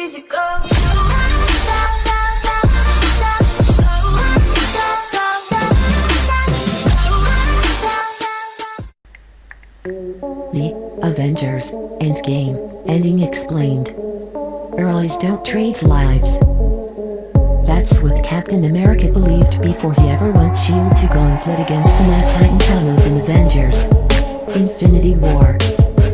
easy go. The Avengers Endgame Ending Explained. Heroes don't trade lives. That's what Captain America believed before he ever went SHIELD to gauntlet against the Mad Titan Thanos in Avengers Infinity War.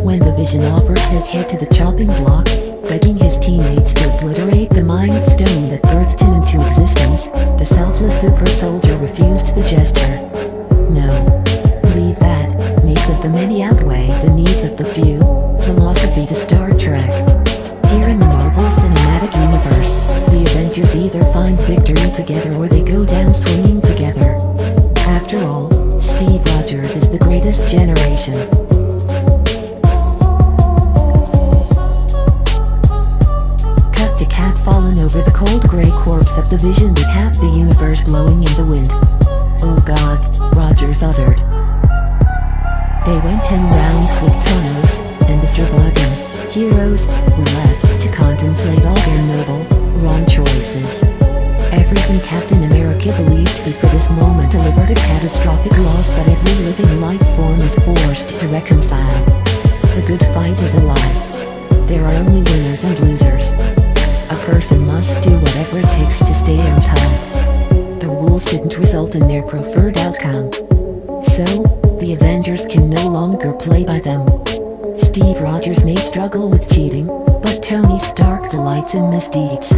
When the Vision offered his head to the chopping block, begging his teammates to obliterate the Mind Stone that birthed him into existence, the selfless super soldier refused the gesture. No. Leave that, needs of the many outweigh the needs of the few, philosophy to Star Trek. Here in the Marvel Cinematic Universe, the Avengers either find victory together or they go down swinging together. After all, Steve Rogers is the greatest generation. Cut to Cap fallen over the cold grey corpse of the Vision with half the universe blowing in the wind. "Oh God," Rogers uttered. They went 10 rounds with Thanos, and the surviving heroes were left to contemplate all their noble, wrong choices. Everything Captain America believed before this moment delivered a catastrophic loss that every living life form is forced to reconcile. The good fight is alive. There are only winners and losers. A person must do whatever it takes to stay on top. The rules didn't result in their preferred outcome. So, the Avengers can no longer play by them. Steve Rogers may struggle with cheating, but Tony Stark delights in misdeeds.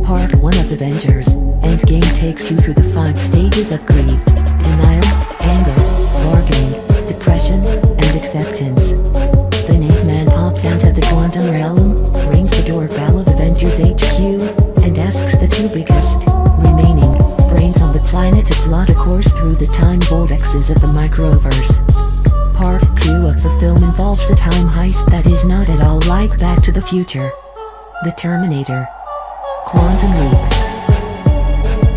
Part 1 of Avengers Endgame takes you through the 5 stages of grief: denial, anger, bargaining, depression, and acceptance. Then Ant-Man pops out of the quantum realm, rings the doorbell of Avengers HQ, and asks the 2 biggest remaining brains on the planet to plot a course through the time vortexes of the microverse. Part 2 of the film involves a time heist that is not at all like Back to the Future, The Terminator, Quantum Leap,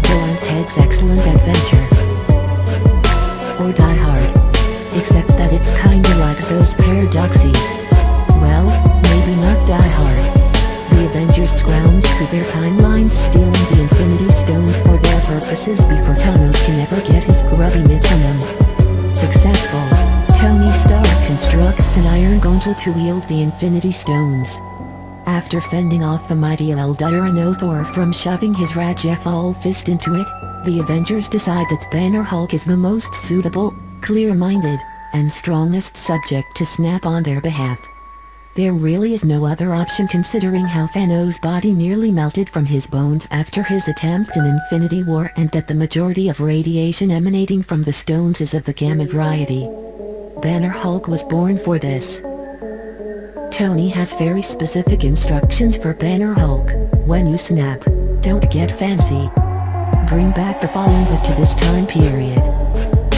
Bill and Ted's Excellent Adventure, or Die Hard, except that it's kinda like those paradoxes. Well, maybe not Die Hard. The Avengers scrounge through their timelines, stealing the Infinity Stones for their purposes before Thanos can ever get his grubby mitts on them. Successful, Tony Stark constructs an iron gauntlet to wield the Infinity Stones. After fending off the mighty Eldar and Thor from shoving his Rajefal fist into it, the Avengers decide that Banner Hulk is the most suitable, clear-minded, and strongest subject to snap on their behalf. There really is no other option considering how Thanos' body nearly melted from his bones after his attempt in Infinity War, and that the majority of radiation emanating from the stones is of the gamma variety. Banner Hulk was born for this. Tony has very specific instructions for Banner Hulk: when you snap, don't get fancy. Bring back the fallen but to this time period.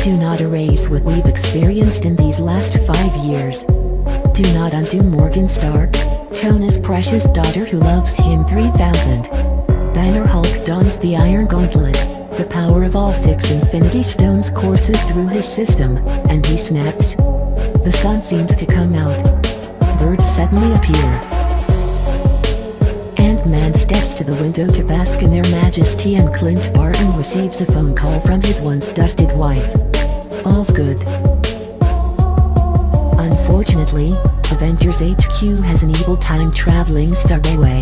Do not erase what we've experienced in these last 5 years. Do not undo Morgan Stark, Tony's precious daughter who loves him 3000. Banner Hulk dons the Iron Gauntlet. The power of all 6 Infinity Stones courses through his system, and he snaps. The sun seems to come out. Birds suddenly appear. Ant-Man steps to the window to bask in their majesty, and Clint Barton receives a phone call from his once dusted wife. All's good. Unfortunately, Avengers HQ has an evil time-traveling staraway.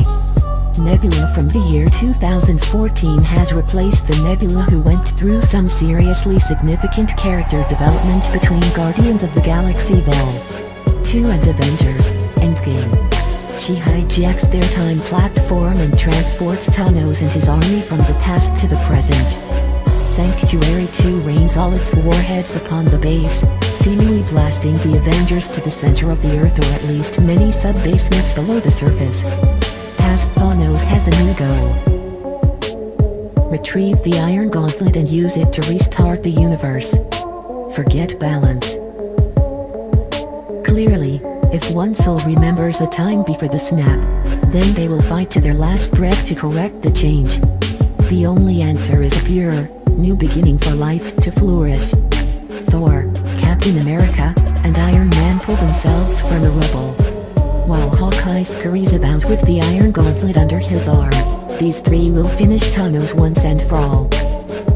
Nebula from the year 2014 has replaced the Nebula who went through some seriously significant character development between Guardians of the Galaxy Vol. 2 and Avengers Endgame. She hijacks their time platform and transports Thanos and his army from the past to the present. Sanctuary 2 rains all its warheads upon the base, seemingly blasting the Avengers to the center of the Earth, or at least many sub-basements below the surface. Past Thanos has a new goal: retrieve the Iron Gauntlet and use it to restart the universe. Forget balance. Clearly, if one soul remembers a time before the snap, then they will fight to their last breath to correct the change. The only answer is a pure, new beginning for life to flourish. Thor, Captain America, and Iron Man pull themselves from the rubble. While Hawkeye scurries about with the iron gauntlet under his arm, these three will finish Thanos once and for all.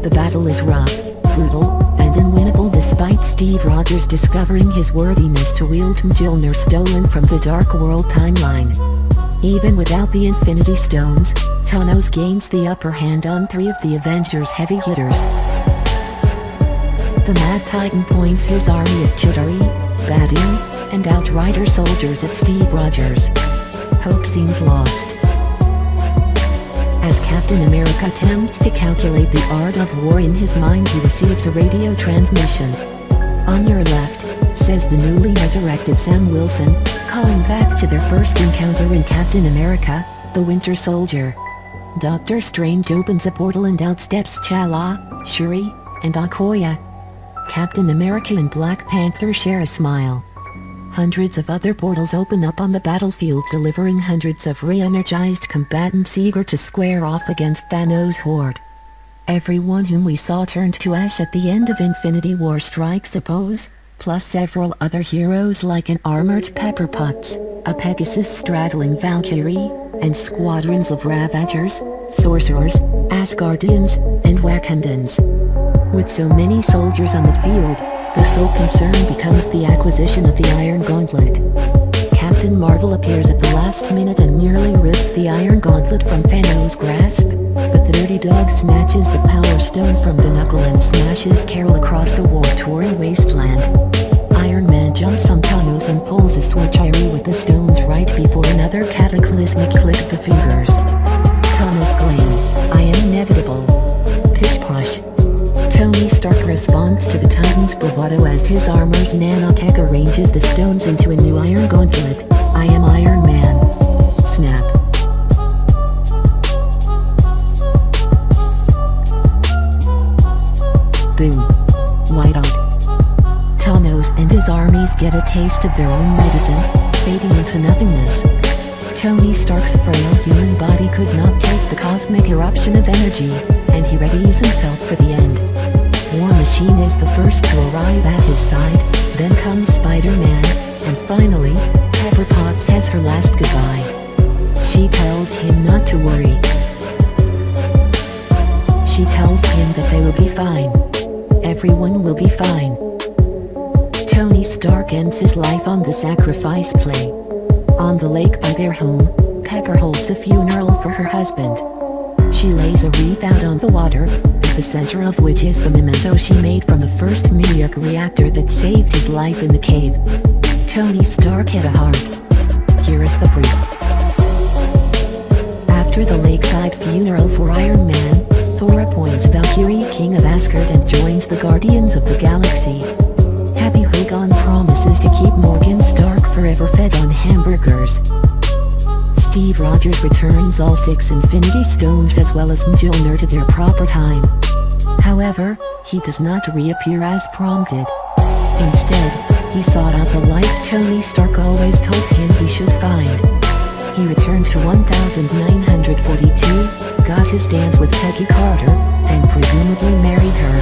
The battle is rough, brutal, and unwinnable despite Steve Rogers discovering his worthiness to wield Mjolnir stolen from the Dark World timeline. Even without the Infinity Stones, Thanos gains the upper hand on three of the Avengers' heavy hitters. The Mad Titan points his army of Chitauri, Badu, and Outrider soldiers at Steve Rogers. Hope seems lost. As Captain America attempts to calculate the art of war in his mind, he receives a radio transmission. "On your left," says the newly resurrected Sam Wilson, calling back to their first encounter in Captain America, the Winter Soldier. Doctor Strange opens a portal and out steps T'Challa, Shuri, and Okoye. Captain America and Black Panther share a smile. Hundreds of other portals open up on the battlefield, delivering hundreds of re-energized combatants eager to square off against Thanos' horde. Everyone whom we saw turned to ash at the end of Infinity War strikes a pose, plus several other heroes like an armored Pepper Potts, a Pegasus-straddling Valkyrie, and squadrons of Ravagers, Sorcerers, Asgardians, and Wakandans. With so many soldiers on the field, the sole concern becomes the acquisition of the Iron Gauntlet. Captain Marvel appears at the last minute and nearly rips the Iron Gauntlet from Thanos' grasp, but the dirty dog snatches the Power Stone from the knuckle and smashes Carol across the war-torn wasteland. Iron Man jumps on Thanos and pulls a switcheroo with the stones right before another cataclysmic click of the fingers. Thanos claim, "I am inevitable." Pish-posh. Tony Stark responds to the Titan's bravado as his armor's nanotech arranges the stones into a new Iron Gauntlet. "I am Iron Man." Snap. Boom. Whiteout. Thanos and his armies get a taste of their own medicine, fading into nothingness. Tony Stark's frail human body could not take the cosmic eruption of energy, and he readies himself for the end. War Machine is the first to arrive at his side, then comes Spider-Man, and finally, Pepper Potts has her last goodbye. She tells him not to worry. She tells him that they will be fine. Everyone will be fine. Tony Stark ends his life on the sacrifice play. On the lake by their home, Pepper holds a funeral for her husband. She lays a wreath out on the water, at the center of which is the memento she made from the first meteor reactor that saved his life in the cave. Tony Stark had a heart. Here is the brief. After the lakeside funeral for Iron Man, Thor appoints Valkyrie King of Asgard and joins the Guardians of the Galaxy. Happy Hogan promises to keep Morgan Stark forever fed on hamburgers. Steve Rogers returns all 6 Infinity Stones as well as Mjolnir to their proper time. However, he does not reappear as prompted. Instead, he sought out the light Tony Stark always told him he should find. He returned to 1942, got his dance with Peggy Carter, and presumably married her.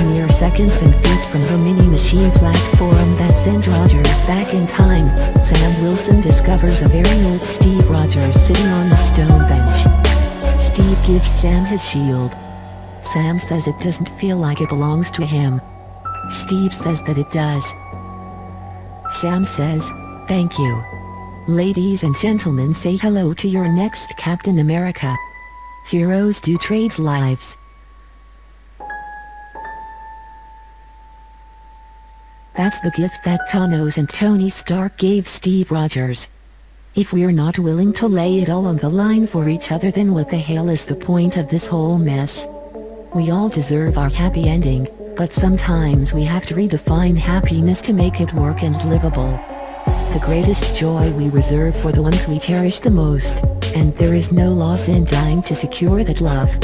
Mere seconds and feet from the mini-machine platform that sent Rogers back in time, Sam Wilson discovers a very old Steve Rogers sitting on the stone bench. Steve gives Sam his shield. Sam says it doesn't feel like it belongs to him. Steve says that it does. Sam says, "Thank you." Ladies and gentlemen, say hello to your next Captain America. Heroes do trade lives. That's the gift that Thanos and Tony Stark gave Steve Rogers. If we're not willing to lay it all on the line for each other, then what the hell is the point of this whole mess? We all deserve our happy ending, but sometimes we have to redefine happiness to make it work and livable. The greatest joy we reserve for the ones we cherish the most, and there is no loss in dying to secure that love.